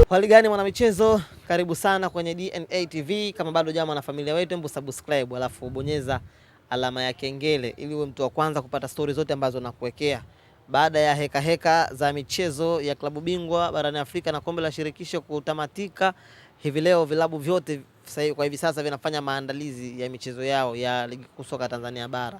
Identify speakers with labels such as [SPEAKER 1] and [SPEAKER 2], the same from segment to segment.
[SPEAKER 1] Hali gani mwanamichezo? Karibu sana kwenye DNA TV. Kama bado jamaa na familia wetu, hebu subscribe alafu bonyeza alama ya kengele ili uwe mtu wa kwanza kupata stories zote ambazo nakuwekea. Baada ya heka za michezo ya klabu bingwa barani Afrika na kombe la shirikisho kutamatika hivi leo, vilabu vyote kwa hivi sasa vinafanya maandalizi ya michezo yao ya ligi kuu soka Tanzania bara.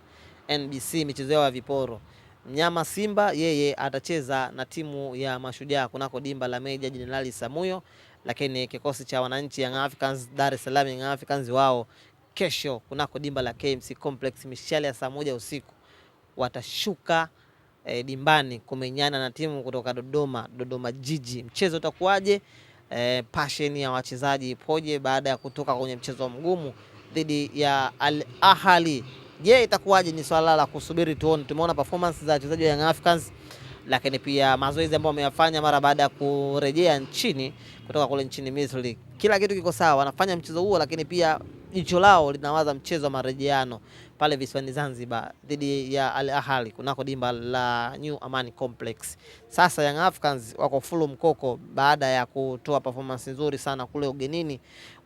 [SPEAKER 1] NBC michezo yao ya viporo. Mnyama Simba yeye atacheza na timu ya Mashujaa kunako dimba la Meja Jenerali Samuyo, lakini kikosi cha wananchi Young Africans Dar es Salaam Young Africans wao kesho kunako dimba la KMC Complex mishale ya saa 1 usiku watashuka dimbani kumenyana na timu kutoka Dodoma Jiji. Mchezo utakuwaje? Passion ya wachezaji ipoje baada ya kutoka kwenye mchezo mgumu dhidi ya Al Ahly? Je, itakuwaje? Ni swala la kusubiri tuone. Tumeona performance za wachezaji wa Young Africans, lakini pia mazoezi ambayo wameyafanya mara baada ya kurejea nchini kutoka kule nchini Misri. Kila kitu kiko sawa, wanafanya mchezo huo, lakini pia jicho lao linawaza mchezo wa marejeano pale visiwani Zanzibar dhidi ya Al Ahly kunako dimba la New Amani Complex. Sasa Young Africans wako full mkoko baada ya kutoa performance nzuri sana kule ugenini,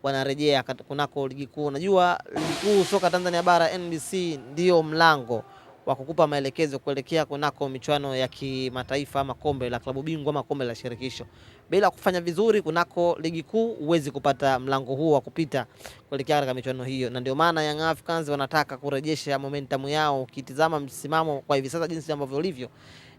[SPEAKER 1] wanarejea kunako ligi kuu. Unajua ligi kuu soka Tanzania bara NBC ndio mlango wa kukupa maelekezo kuelekea kunako michuano ya kimataifa ama kombe la klabu bingwa ama kombe la shirikisho. Bila kufanya vizuri kunako ligi kuu huwezi kupata mlango huu wa kupita kuelekea katika michuano hiyo, na ndio maana Young Africans wanataka kurejesha momentum yao. Ukitizama msimamo kwa hivi sasa jinsi ambavyo ulivyo,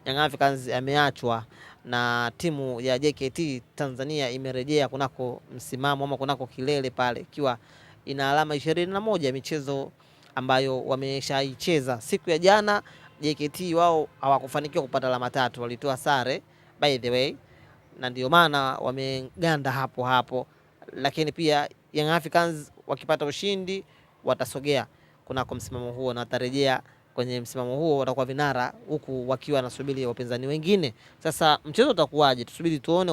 [SPEAKER 1] Young Africans ameachwa na timu ya JKT Tanzania, imerejea kunako msimamo ama kunako kilele pale ikiwa ina alama 21 michezo ambayo wameshaicheza. Siku ya jana JKT wao hawakufanikiwa kupata alama 3, walitoa sare by the way, na ndio maana wameganda hapo, lakini pia Young Africans wakipata ushindi watasogea kunako msimamo huo na watarejea kwenye msimamo huo, watakuwa vinara huku wakiwa nasubiri wapinzani wengine. Sasa mchezo utakuwaje? Tusubiri tuone,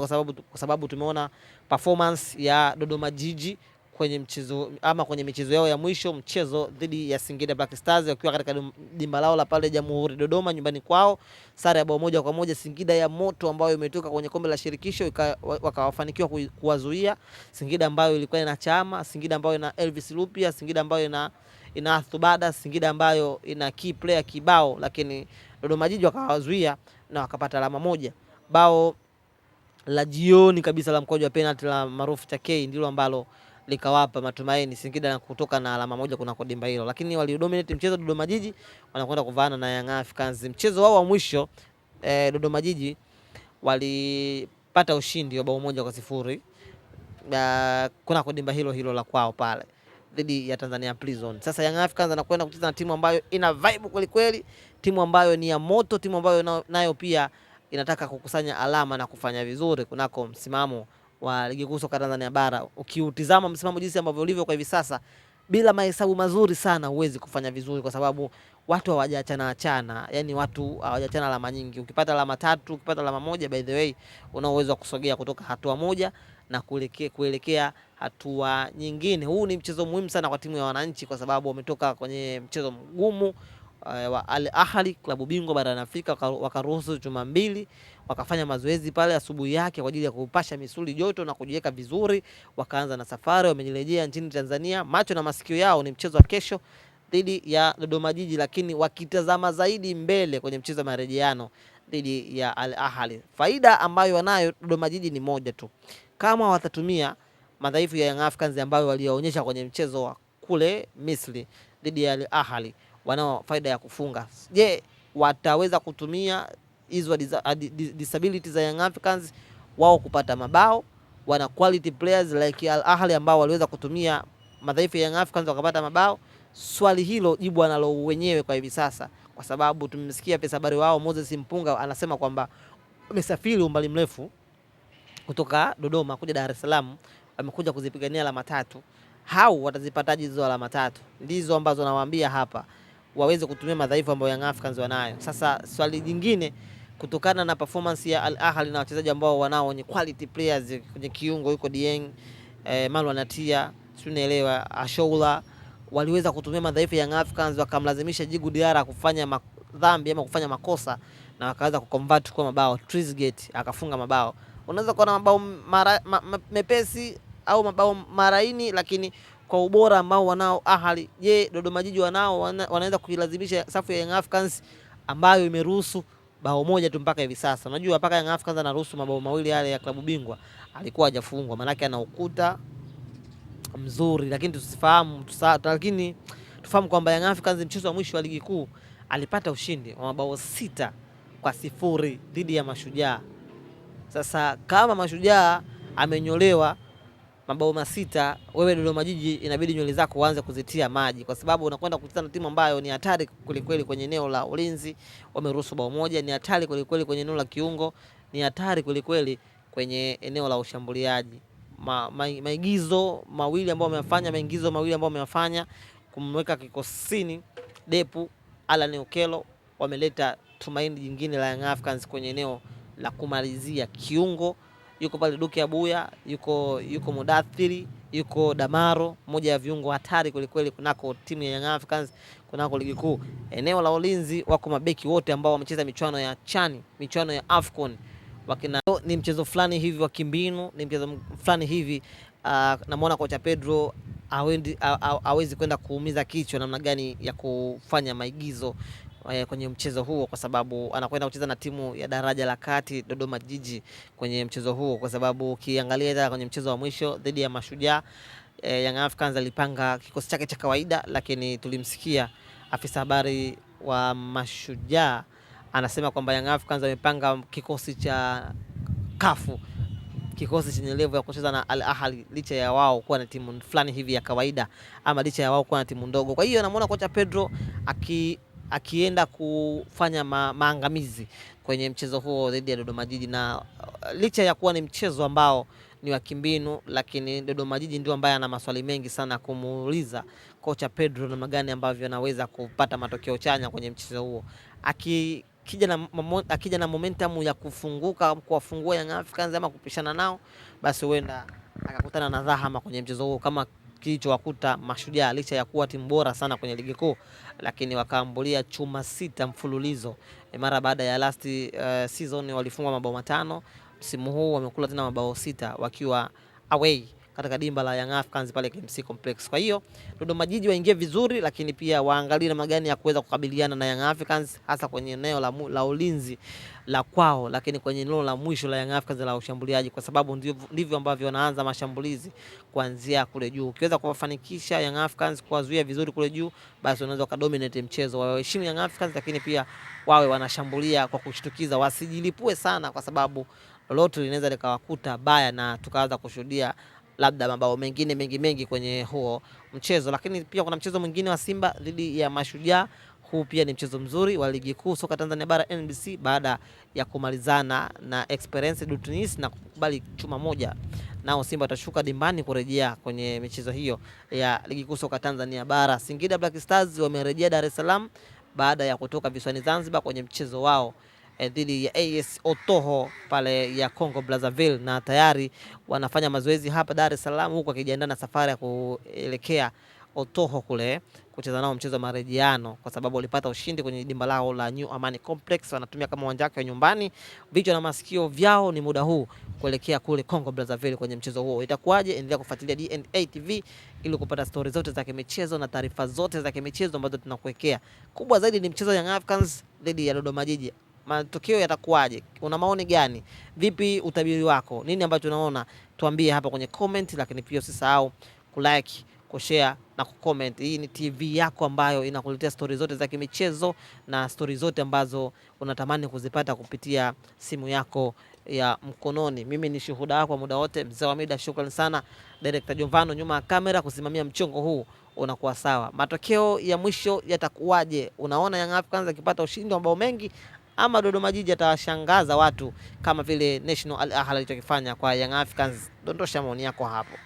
[SPEAKER 1] kwa sababu tumeona performance ya Dodoma Jiji kwenye mchezo ama kwenye michezo yao ya mwisho, mchezo dhidi ya Singida Black Stars wakiwa katika dimba lao la pale Jamhuri Dodoma nyumbani kwao, sare ya bao 1-1. Singida ya moto ambayo imetoka kwenye kombe la shirikisho wakawafanikiwa kuwazuia. Singida ambayo ilikuwa ina Chama, Singida ambayo ina Elvis Lupia, Singida ambayo ina Athubada, Singida ambayo ina key player kibao, lakini Dodoma Jiji wakawazuia na wakapata alama 1. Bao la jioni kabisa la mkojo wa penalty la maarufu Takei ndilo ambalo likawapa matumaini Singida na kutoka na alama 1 kunako dimba hilo, lakini walidominate mchezo. Dodoma Jiji wanakwenda kuvaana na Young Africans. Mchezo wao wa mwisho Dodoma Jiji walipata ushindi wa bao 1-0 kunako dimba hilo la kwao pale dhidi ya Tanzania Prison. Sasa Young Africans anakwenda kucheza na timu ambayo ina vibe kweli, timu ambayo ni ya moto, timu ambayo nayo pia inataka kukusanya alama na kufanya vizuri kunako msimamo wa ligi kuu soka Tanzania bara. Ukiutizama msimamo jinsi ambavyo ulivyo kwa hivi sasa, bila mahesabu mazuri sana huwezi kufanya vizuri, kwa sababu watu hawajaachana, yani watu hawajaachana alama nyingi. Ukipata alama 3, ukipata alama 1, by the way una uwezo wa kusogea kutoka hatua moja na kuelekea hatua nyingine. Huu ni mchezo muhimu sana kwa timu ya wananchi, kwa sababu wametoka kwenye mchezo mgumu wa Al Ahly klabu bingwa barani Afrika, wakaruhusu juma 2, wakafanya mazoezi pale asubuhi yake kwa ajili ya kupasha misuli joto na kujiweka vizuri. Wakaanza na safari, wamerejea nchini Tanzania. Macho na masikio yao ni mchezo wa kesho dhidi ya Dodoma Jiji, lakini wakitazama zaidi mbele kwenye mchezo wa marejeano dhidi ya Al Ahly. Faida ambayo wanayo Dodoma Jiji ni moja tu, kama watatumia madhaifu ya Young Africans ambayo walionyesha kwenye mchezo wa kule Misri dhidi ya Al Ahly, wanao faida ya kufunga. Je, wataweza kutumia hizo disabilities za Young Africans wao kupata mabao? Wana quality players like Al Ahly ambao waliweza kutumia madhaifu ya Young Africans wakapata mabao? Swali hilo jibu analo wenyewe kwa hivi sasa, kwa sababu tumemsikia pesa habari wao Moses Mpunga anasema kwamba wamesafiri umbali mrefu kutoka Dodoma kuja Dar es Salaam, wamekuja kuzipigania alama 3. Hao watazipataje hizo alama 3? Ndizo ambazo nawaambia hapa, waweze kutumia madhaifu ambayo Young Africans wanayo. Sasa swali jingine, kutokana na performance ya Al Ahly na wachezaji ambao wanao wenye quality players kwenye kiungo, yuko Dieng, Marwan Natia, tunaelewa Ashoula, waliweza kutumia madhaifu ya Young Africans wakamlazimisha Djigui Diarra kufanya madhambi ama kufanya makosa na wakaanza kuconvert kwa mabao. Trezeguet akafunga mabao. Unaweza kuwa na mabao mepesi au mabao maraini, lakini kwa ubora ambao wanao Ahali, je, Dodoma Jiji wanaweza kuilazimisha safu ya Young Africans ambayo imeruhusu bao moja tu mpaka hivi sasa? Unajua mpaka Young Africans anaruhusu mabao mawili yale ya klabu bingwa alikuwa hajafungwa, maana yake ana ukuta mzuri, lakini tufahamu kwamba Young Africans mchezo wa mwisho wa ligi kuu alipata ushindi wa mabao 6-0 dhidi ya Mashujaa. Sasa kama Mashujaa amenyolewa mabao 6, wewe Dodoma Jiji inabidi nywele zako uanze kuzitia maji, kwa sababu unakwenda kucheza na timu ambayo ni hatari kwelikweli kwenye eneo la ulinzi. Wameruhusu bao moja, ni hatari kwelikweli kwenye eneo la kiungo, ni hatari kwelikweli kwenye eneo la ushambuliaji. Maingizo mawili ambao wamefanya kumweka kikosini Depu Alan Okello, wameleta tumaini jingine la Young Africans kwenye eneo la kumalizia kiungo. Yuko pale Duke Abuya, yuko Mudathiri, yuko Damaro, moja ya viungo hatari kwelikweli kunako timu ya Young Africans kunako ligi kuu. Eneo la ulinzi wako mabeki wote ambao wamecheza michuano ya Chani, michuano ya Afcon. Ni mchezo fulani hivi wa kimbinu, ni mchezo fulani hivi namuona kocha Pedro hawezi kwenda kuumiza kichwa namna gani ya kufanya maigizo kwenye mchezo huo, kwa sababu anakwenda kucheza na timu ya daraja la kati Dodoma Jiji kwenye mchezo huo, kwa sababu ukiangalia kwenye mchezo wa mwisho dhidi ya Mashujaa, Young Africans alipanga kikosi chake cha kawaida, lakini tulimsikia afisa habari wa Mashujaa anasema kwamba Young Africans amepanga kikosi cha kafu, kikosi chenye level ya kucheza na Al Ahly, licha ya wao kuwa na timu fulani hivi ya kawaida, ama licha ya wao kuwa na timu ndogo. Kwa hiyo namuona kocha Pedro akienda kufanya maangamizi kwenye mchezo huo dhidi ya Dodoma Jiji, na licha ya kuwa ni mchezo ambao ni wa kimbinu, lakini Dodoma Jiji ndio ambaye ana maswali mengi sana kumuuliza kocha Pedro namna gani ambavyo anaweza kupata matokeo chanya kwenye mchezo huo. Akija na momentum ya kuwafungua Young Africans ama kupishana nao, basi huenda akakutana na dhahama kwenye mchezo huo, kama kilichowakuta Mashujaa, licha ya kuwa timu bora sana kwenye ligi kuu, lakini wakaambulia chuma 6 mfululizo. Mara baada ya last season walifungwa mabao 5, msimu huu wamekula tena mabao 6 wakiwa away katika dimba la Young Africans pale KMC Complex. Kwa hiyo Dodoma Jiji waingie vizuri, lakini pia waangalie namna gani ya kuweza kukabiliana na Young Africans, hasa kwenye eneo la ulinzi la kwao, lakini kwenye eneo la mwisho la Young Africans la ushambuliaji, kwa sababu ndivyo ambavyo wanaanza mashambulizi kuanzia kule juu. Ukiweza kuwafanikisha Young Africans kuwazuia vizuri kule juu, basi unaweza kudominate mchezo. Waheshimu Young Africans, lakini pia wawe wanashambulia kwa kushtukiza, wasijilipue sana, kwa sababu lolote linaweza likawakuta baya na tukaanza kushuhudia labda mabao mengi kwenye huo mchezo. Lakini pia kuna mchezo mwingine wa Simba dhidi ya Mashujaa. Huu pia ni mchezo mzuri wa ligi kuu soka Tanzania bara NBC, baada ya kumalizana na Esperance de Tunis na kukubali chuma moja. Nao Simba watashuka dimbani kurejea kwenye michezo hiyo ya ligi kuu soka Tanzania bara. Singida Black Stars wamerejea Dar es Salaam baada ya kutoka visiwani Zanzibar kwenye mchezo wao dhidi ya AS Otoho pale ya Congo Brazzaville, na tayari wanafanya mazoezi hapa Dar es Salaam, huku akijiandaa na safari ya kuelekea Otoho kule kucheza nao mchezo wa marejeano, kwa sababu walipata ushindi kwenye dimba lao la New Amani Complex. Wanatumia kama uwanja wake wa nyumbani. Vichwa na masikio vyao ni muda huu kuelekea kule Congo Brazzaville kwenye mchezo huo. Itakuwaje? Endelea kufuatilia DNA TV ili kupata stori zote za kimichezo na taarifa zote za kimichezo ambazo tunakuwekea. Kubwa zaidi ni mchezo Young Africans dhidi ya Dodoma Jiji. Matokeo yatakuwaje? Una maoni gani? Vipi utabiri wako? Nini ambacho unaona? Tuambie hapa kwenye comment, lakini pia usisahau kulike, kushare na kucomment. Hii ni TV yako ambayo inakuletea stori zote za kimichezo na stori zote ambazo unatamani kuzipata kupitia simu yako ya mkononi. Mimi ni shuhuda wako muda wote, Mzee wa Mida. Shukrani sana Director Jovano nyuma ya kamera kusimamia mchongo huu unakuwa sawa. Matokeo ya mwisho yatakuwaje? Unaona Young Africans akipata ushindi wa mabao mengi, ama Dodoma Jiji atawashangaza watu kama vile National Al Ahly alichokifanya kwa Young Africans? Dondosha maoni yako hapo.